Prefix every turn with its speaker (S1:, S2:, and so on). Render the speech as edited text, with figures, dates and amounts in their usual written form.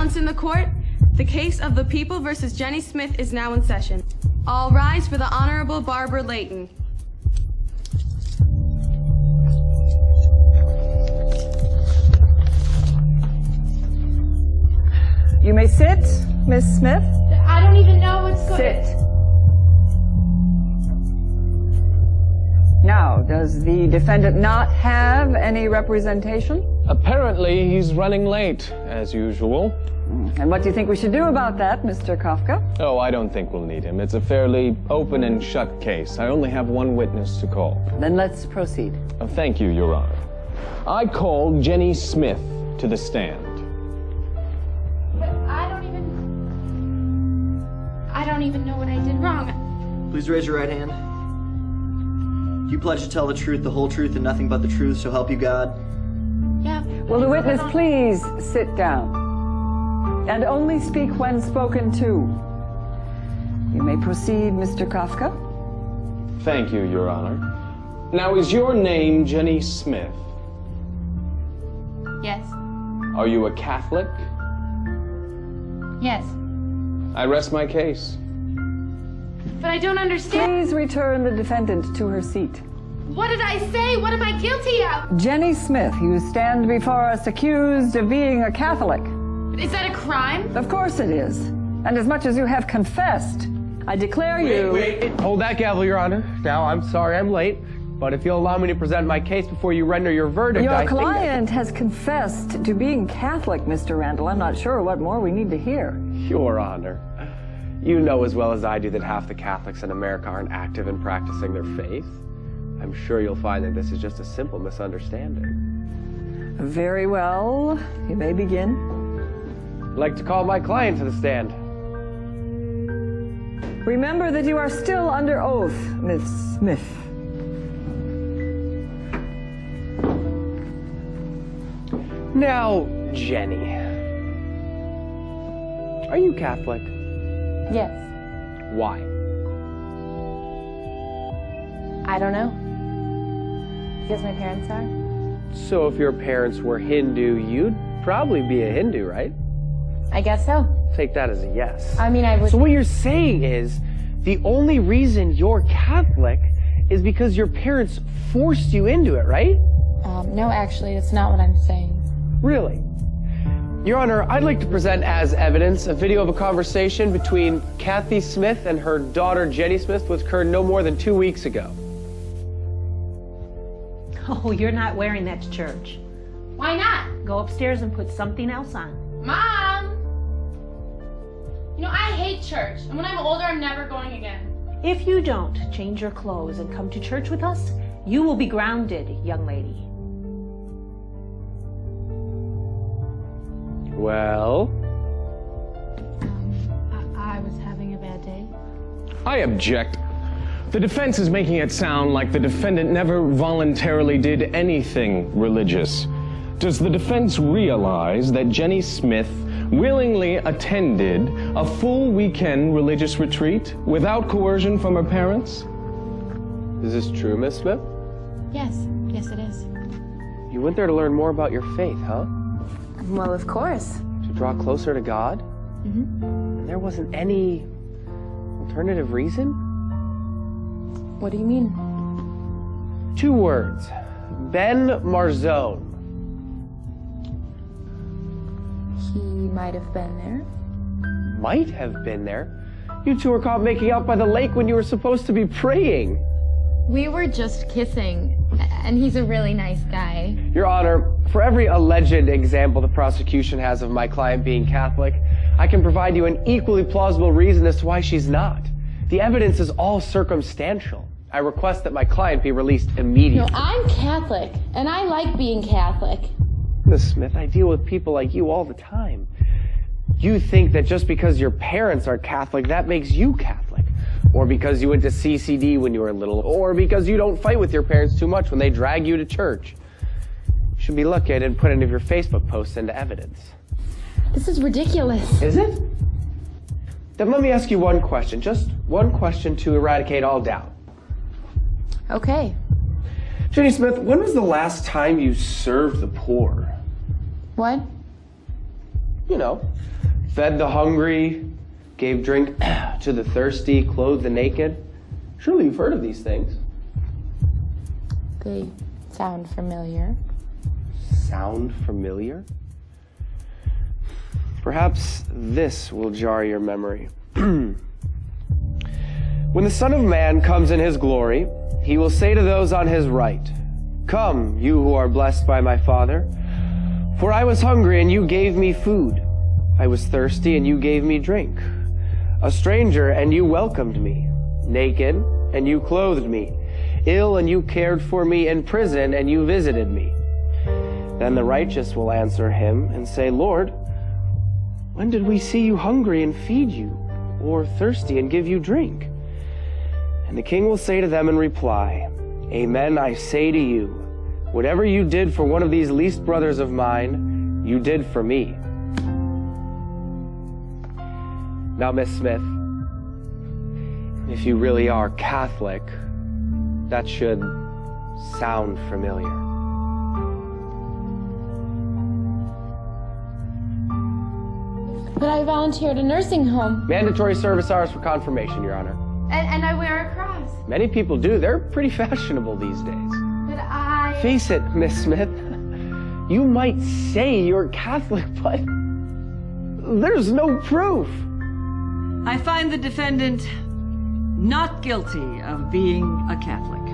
S1: once in the court, the case of the People versus Jenny Smith is now in session. All rise for the Honorable Barbara Layton.
S2: You may sit, Miss Smith.
S3: I don't even know what's going on.
S2: Sit. Now, does the defendant not have any representation?
S4: Apparently, he's running late, as usual.
S2: And what do you think we should do about that, Mr. Kafka?
S4: Oh, I don't think we'll need him. It's a fairly open and shut case. I only have one witness to call.
S2: Then let's proceed.
S4: Thank you, Your Honor. I call Jenny Smith to the stand.
S3: But I don't even know what I did wrong.
S5: Please raise your right hand. Do you pledge to tell the truth, the whole truth, and nothing but the truth, so help you God?
S3: Yeah.
S2: Will the witness please sit down? And only speak when spoken to. You may proceed, Mr. Kafka.
S4: Thank you, Your Honor. Now, is your name Jenny Smith?
S3: Yes.
S4: Are you a Catholic?
S3: Yes.
S4: I rest my case.
S3: But I don't understand.
S2: Please return the defendant to her seat.
S3: What did I say? What am I guilty of?
S2: Jenny Smith, you stand before us accused of being a Catholic.
S3: Is that a crime?
S2: Of course it is. And as much as you have confessed, I declare you...
S6: Wait. Hold that gavel, Your Honor. Now, I'm sorry I'm late, but if you'll allow me to present my case before you render your verdict,
S2: Your client has confessed to being Catholic, Mr. Randall. I'm not sure what more we need to hear.
S6: Your Honor, you know as well as I do that half the Catholics in America aren't active in practicing their faith. I'm sure you'll find that this is just a simple misunderstanding.
S2: Very well. You may begin.
S6: I'd like to call my client to the stand.
S2: Remember that you are still under oath, Miss Smith.
S6: Now, Jenny, are you Catholic?
S7: Yes.
S6: Why?
S7: I don't know. Because my parents are.
S6: So if your parents were Hindu, you'd probably be a Hindu, right?
S7: I guess so.
S6: Take that as a yes.
S7: I mean, I would...
S6: So what you're saying is, the only reason you're Catholic is because your parents forced you into it, right?
S7: No, actually, that's not what I'm saying.
S6: Really? Your Honor, I'd like to present as evidence a video of a conversation between Kathy Smith and her daughter Jenny Smith, which occurred no more than 2 weeks ago.
S8: Oh, you're not wearing that to church.
S3: Why not?
S8: Go upstairs and put something else on.
S3: Mom! You know, I hate church, and when I'm older, I'm never going again.
S8: If you don't change your clothes and come to church with us, you will be grounded, young lady.
S6: Well?
S3: I was having a bad day.
S4: I object. The defense is making it sound like the defendant never voluntarily did anything religious. Does the defense realize that Jenny Smith willingly attended a full weekend religious retreat without coercion from her parents?
S6: Is this true, Miss Smith?
S3: Yes. Yes, it is.
S6: You went there to learn more about your faith, huh?
S7: Well, of course.
S6: To draw closer to God?
S7: Mm-hmm.
S6: And there wasn't any alternative reason?
S7: What do you mean?
S6: 2 words. Ben Marzone.
S7: He might have been there.
S6: Might have been there? You two were caught making out by the lake when you were supposed to be praying.
S3: We were just kissing, and he's a really nice guy.
S6: Your Honor, for every alleged example the prosecution has of my client being Catholic, I can provide you an equally plausible reason as to why she's not. The evidence is all circumstantial. I request that my client be released immediately.
S3: No, I'm Catholic, and I like being Catholic.
S6: Miss Smith, I deal with people like you all the time. You think that just because your parents are Catholic, that makes you Catholic. Or because you went to CCD when you were little. Or because you don't fight with your parents too much when they drag you to church. You should be lucky I didn't put any of your Facebook posts into evidence.
S3: This is ridiculous.
S6: Is it? Then let me ask you one question. Just one question to eradicate all doubt.
S7: Okay.
S6: Jenny Smith, when was the last time you served the poor?
S7: What?
S6: You know, fed the hungry, gave drink to the thirsty, clothed the naked. Surely you've heard of these things.
S7: They sound familiar.
S6: Sound familiar? Perhaps this will jar your memory. When the Son of Man comes in his glory, he will say to those on his right, "Come, you who are blessed by my Father, for I was hungry and you gave me food. I was thirsty and you gave me drink. A stranger and you welcomed me. Naked and you clothed me. Ill and you cared for me. In prison and you visited me." Then the righteous will answer him and say, "Lord, when did we see you hungry and feed you, or thirsty and give you drink?" And the king will say to them in reply, "Amen, I say to you, whatever you did for one of these least brothers of mine, you did for me." Now, Miss Smith, if you really are Catholic, that should sound familiar.
S3: But I volunteered at a nursing home.
S6: Mandatory service hours for confirmation, Your Honor.
S3: And I wear a cross.
S6: Many people do. They're pretty fashionable these days.
S3: But I...
S6: Face it, Miss Smith. You might say you're Catholic, but there's no proof.
S9: I find the defendant not guilty of being a Catholic.